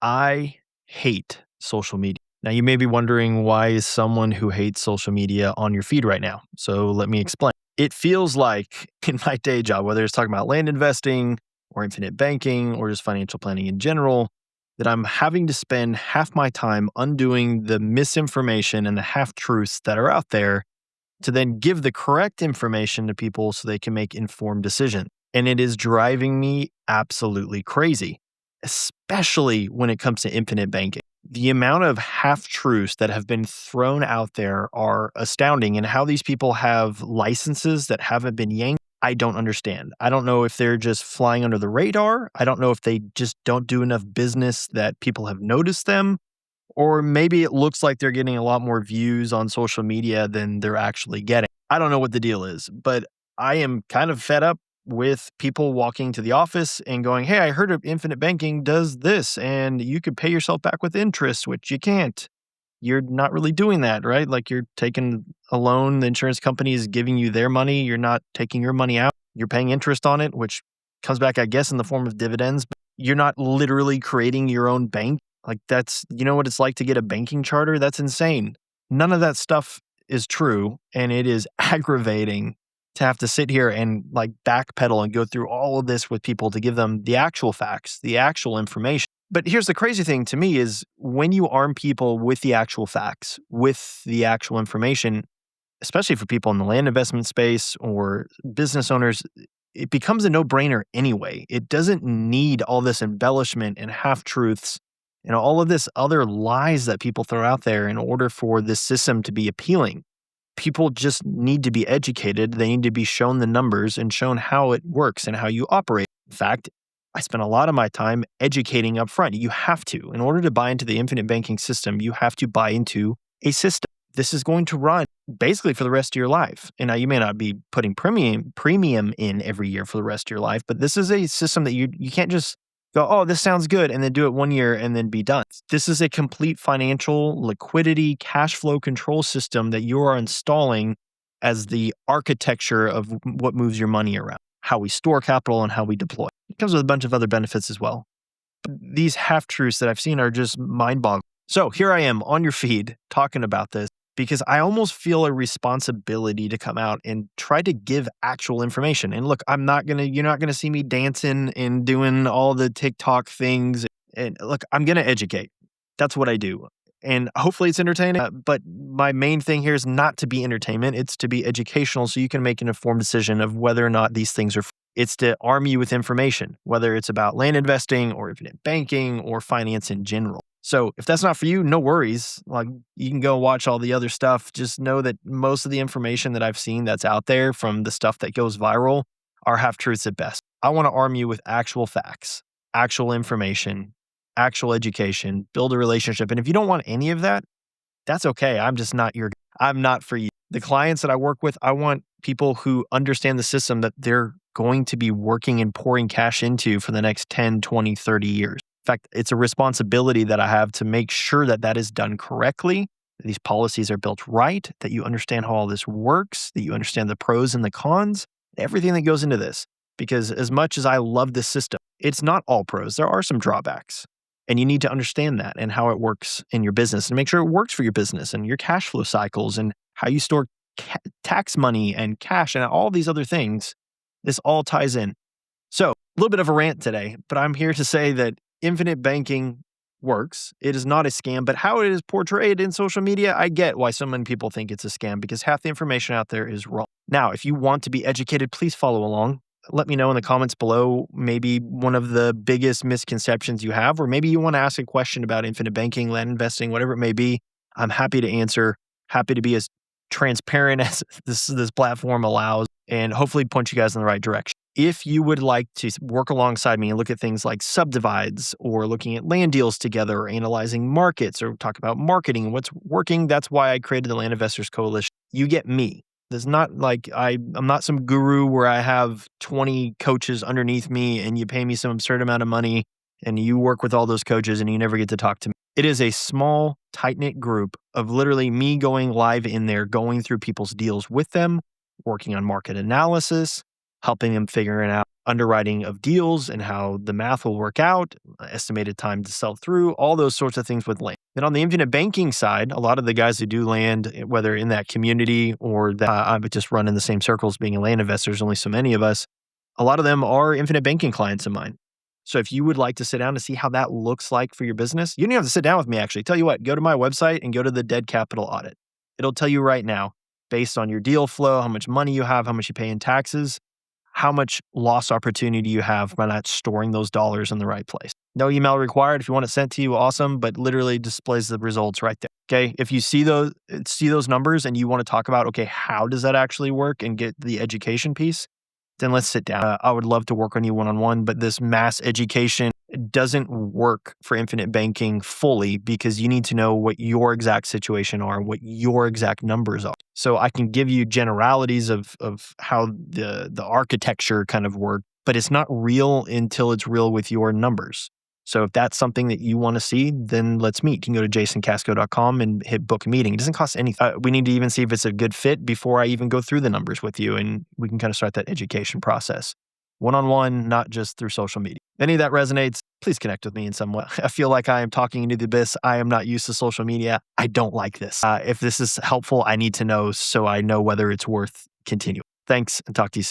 I hate social media. Now, you may be wondering, why is someone who hates social media on your feed right now? So let me explain. It feels like in my day job, whether it's talking about land investing or infinite banking or just financial planning in general, that I'm having to spend half my time undoing the misinformation and the half truths that are out there to then give the correct information to people so they can make informed decisions. And it is driving me absolutely crazy, especially when it comes to infinite banking. The amount of half truths that have been thrown out there are astounding, and how these people have licenses that haven't been yanked, I don't understand. I don't know if they're just flying under the radar. I don't know if they just don't do enough business that people have noticed them. Or maybe it looks like they're getting a lot more views on social media than they're actually getting. I don't know what the deal is, but I am kind of fed up with people walking to the office and going, "Hey, I heard of infinite banking does this, and you could pay yourself back with interest," which you can't. You're not really doing that, right? Like, you're taking a loan, the insurance company is giving you their money. You're not taking your money out. You're paying interest on it, which comes back, I guess, in the form of dividends. But you're not literally creating your own bank. Like, you know what it's like to get a banking charter? That's insane. None of that stuff is true. And it is aggravating to have to sit here and like backpedal and go through all of this with people to give them the actual facts, the actual information. But here's the crazy thing to me is, when you arm people with the actual facts, with the actual information, especially for people in the land investment space or business owners, it becomes a no-brainer anyway. It doesn't need all this embellishment and half-truths and all of this other lies that people throw out there in order for this system to be appealing. People just need to be educated. They need to be shown the numbers and shown how it works and how you operate. In fact, I spent a lot of my time educating up front. You have to. In order to buy into the infinite banking system, you have to buy into a system. This is going to run basically for the rest of your life. And now you may not be putting premium in every year for the rest of your life, but this is a system that you can't just go, "Oh, this sounds good," and then do it 1 year and then be done. This is a complete financial liquidity cash flow control system that you are installing as the architecture of what moves your money around, how we store capital and how we deploy. It comes with a bunch of other benefits as well. These half-truths that I've seen are just mind-boggling. So here I am on your feed talking about this because I almost feel a responsibility to come out and try to give actual information. And look, you're not going to see me dancing and doing all the TikTok things. And look, I'm going to educate. That's what I do. And hopefully it's entertaining. But my main thing here is not to be entertainment. It's to be educational so you can make an informed decision of whether or not these things are. It's to arm you with information, whether it's about land investing or infinite banking or finance in general. So if that's not for you, no worries. Like, you can go watch all the other stuff. Just know that most of the information that I've seen that's out there from the stuff that goes viral are half-truths at best. I want to arm you with actual facts, actual information, actual education, build a relationship. And if you don't want any of that, that's okay. I'm not for you. The clients that I work with, I want people who understand the system that they're going to be working and pouring cash into for the next 10, 20, 30 years. In fact, it's a responsibility that I have to make sure that that is done correctly, that these policies are built right, that you understand how all this works, that you understand the pros and the cons, everything that goes into this. Because as much as I love this system, it's not all pros. There are some drawbacks. And you need to understand that and how it works in your business and make sure it works for your business and your cash flow cycles and how you store tax money and cash and all these other things. This all ties in. So a little bit of a rant today, but I'm here to say that infinite banking works. It is not a scam, but how it is portrayed in social media, I get why so many people think it's a scam because half the information out there is wrong. Now, if you want to be educated, please follow along. Let me know in the comments below maybe one of the biggest misconceptions you have, or maybe you want to ask a question about infinite banking, land investing, whatever it may be. I'm happy to answer, happy to be as transparent as this platform allows, and hopefully point you guys in the right direction. If you would like to work alongside me and look at things like subdivides or looking at land deals together or analyzing markets or talk about marketing and what's working, that's why I created the Land Investors Coalition. You get me. It's not like I'm not some guru where I have 20 coaches underneath me and you pay me some absurd amount of money and you work with all those coaches and you never get to talk to me. It is a small, tight-knit group of literally me going live in there, going through people's deals with them, working on market analysis, helping them figuring out underwriting of deals and how the math will work out, estimated time to sell through, all those sorts of things with land. Then on the infinite banking side, a lot of the guys who do land, whether in that community or that I would just run in the same circles being a land investor, there's only so many of us, a lot of them are infinite banking clients of mine. So if you would like to sit down to see how that looks like for your business, you don't even have to sit down with me actually. Tell you what, go to my website and go to the Dead Capital Audit. It'll tell you right now, based on your deal flow, how much money you have, how much you pay in taxes, how much loss opportunity you have by not storing those dollars in the right place. No email required. If you want it sent to you, awesome, but literally displays the results right there. Okay. If you see those numbers and you want to talk about, okay, how does that actually work and get the education piece, then let's sit down. I would love to work on you one-on-one, but this mass education doesn't work for infinite banking fully because you need to know what your exact situation are, what your exact numbers are. So I can give you generalities of how the architecture kind of work, but it's not real until it's real with your numbers. So if that's something that you want to see, then let's meet. You can go to jasoncasco.com and hit book a meeting. It doesn't cost anything. We need to even see if it's a good fit before I even go through the numbers with you, and we can kind of start that education process. One-on-one, not just through social media. If any of that resonates, please connect with me in some way. I feel like I am talking into the abyss. I am not used to social media. I don't like this. If this is helpful, I need to know so I know whether it's worth continuing. Thanks, and talk to you soon.